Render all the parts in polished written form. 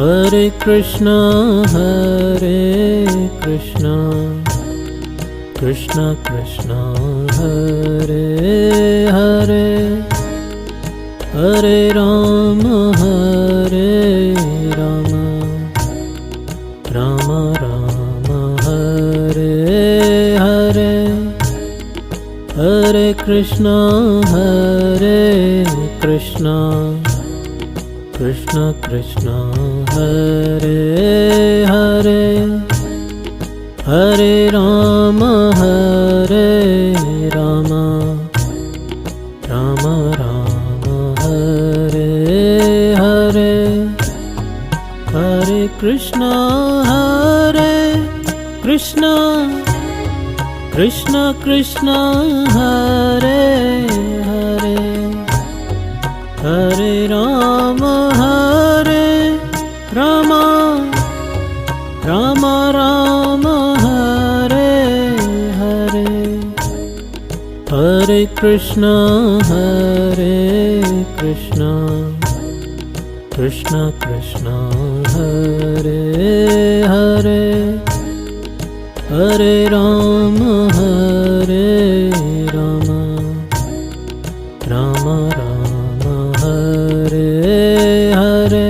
Hare Krishna, Krishna Krishna, Hare Hare, Hare Rama, Rama Rama, Hare Hare, Hare Krishna, Krishna Krishna, Hare Hare, Hare Rama, Rama Rama, Hare Hare, Hare Krishna, Krishna Krishna, Hare Hare, Hare Rama, Rama Rama, Hare Hare, Hare Krishna, Krishna Krishna, Hare Hare, Hare Rama, Rama Rama, Hare Hare.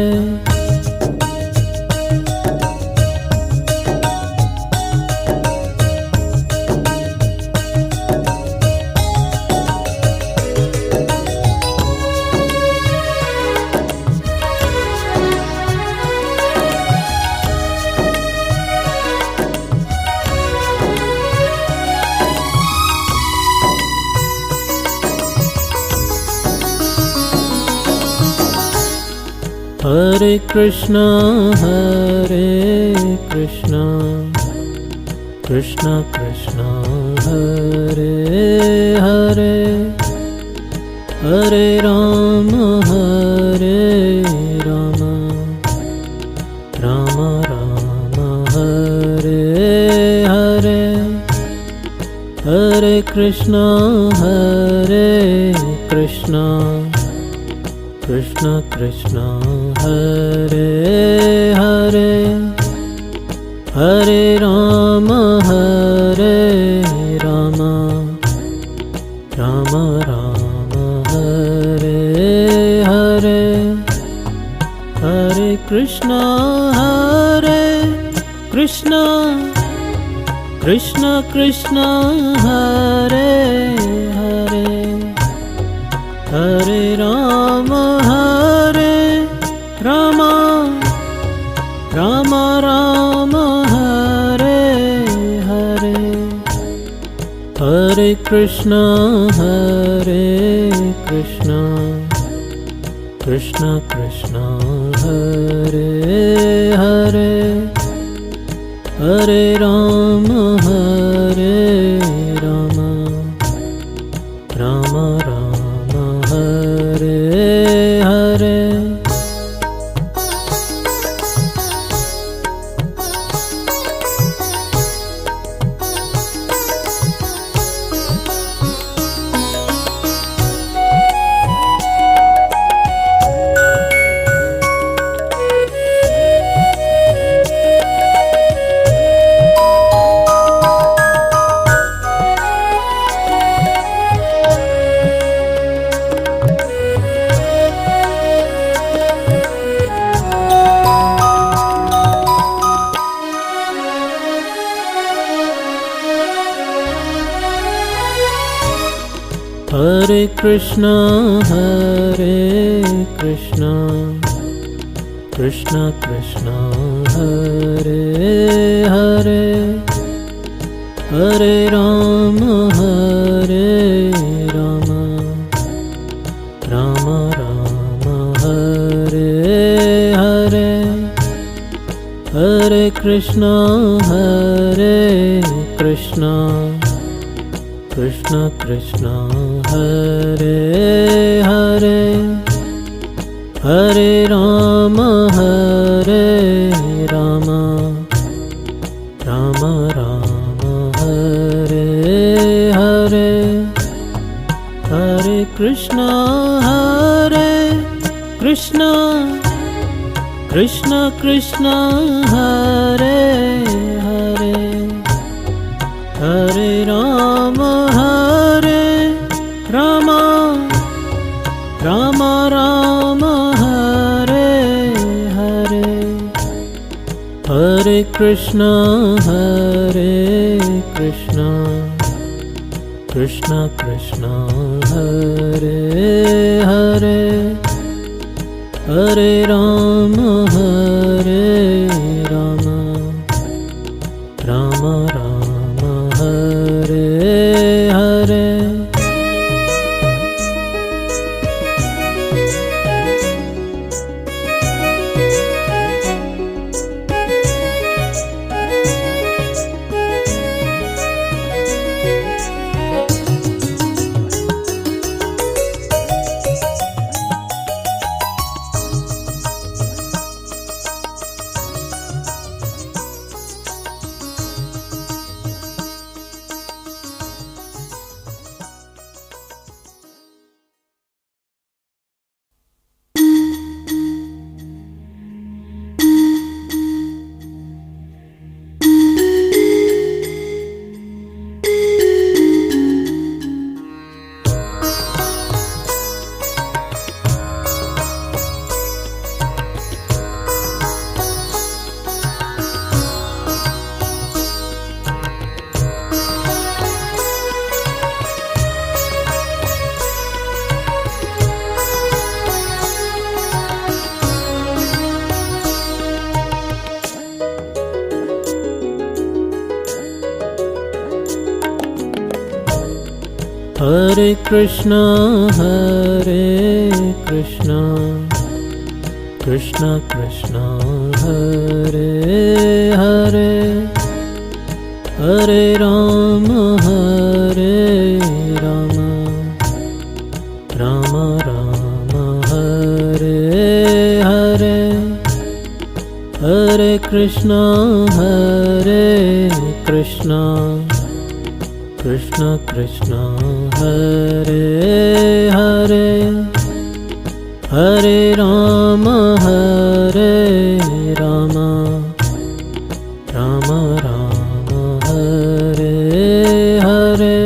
Hare Krishna, Krishna Krishna, Hare Hare, Hare Rama, Rama Rama, Hare Hare, Hare Krishna, Krishna Krishna, Hare Hare, Hare Rama, Rama Rama, Hare Hare, Hare Krishna, Krishna Krishna, Hare Hare, Hare Rama, Rama Rama, Hare Hare, Hare Krishna, Krishna Krishna, Hare Hare, Hare Rama, Rama Rama, Hare Hare. Hare Krishna, Krishna Krishna, Hare Hare, Hare Rama, Rama Rama, Hare Hare, Hare Krishna, Krishna Krishna, Hare Hare, Hare Rama, Rama Rama, Hare Hare, Hare Krishna, Krishna Krishna Krishna Hare Hare Hare Rama Rama Rama Rama Hare Hare Hare Krishna Krishna Krishna Hare Hare Hare Rama Rama Rama Rama Hare Hare Hare Krishna Krishna Krishna Hare Hare Hare Rama Rama Rama Rama Hare Hare Hare Krishna Krishna Krishna Hare Hare Hare Rama Rama Rama Rama Hare Hare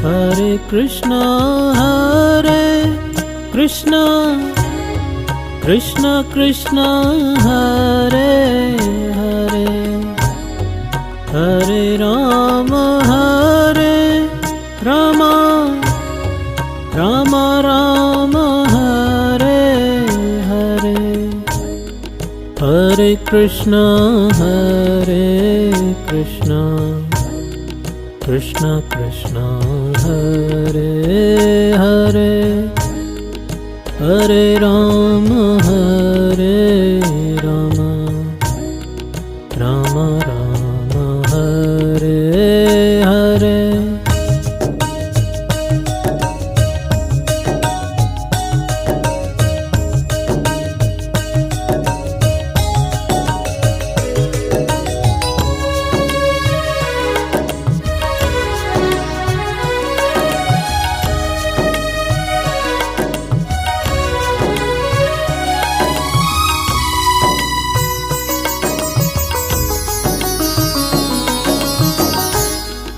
Hare Krishna Krishna Krishna Hare Hare Hare Rama Rama Rama Rama Hare Hare Hare Krishna Krishna Krishna Hare Hare Hare Rama Rama Rama Rama Hare Hare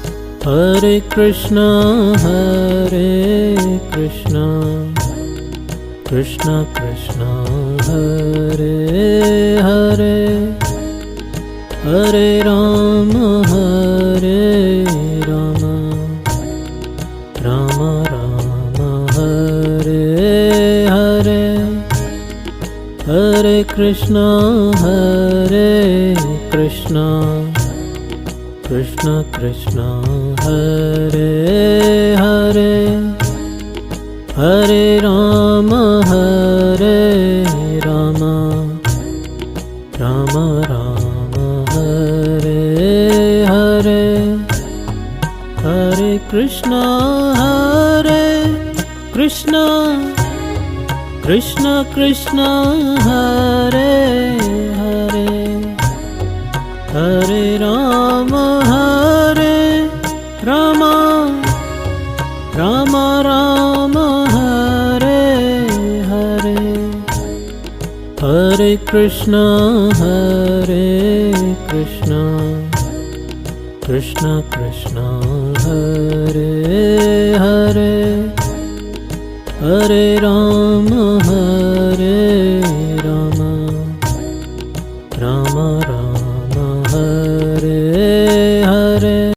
Hare Krishna Krishna Krishna Hare Hare Hare Rama Rama Rama Rama Hare Hare Hare Krishna Krishna Krishna Hare Hare Hare Rama Rama Rama Rama Hare Hare Hare Krishna Krishna Krishna Hare Hare Hare Rama Rama Rama Hare Hare Hare Krishna Krishna Krishna Hare Hare Hare Rama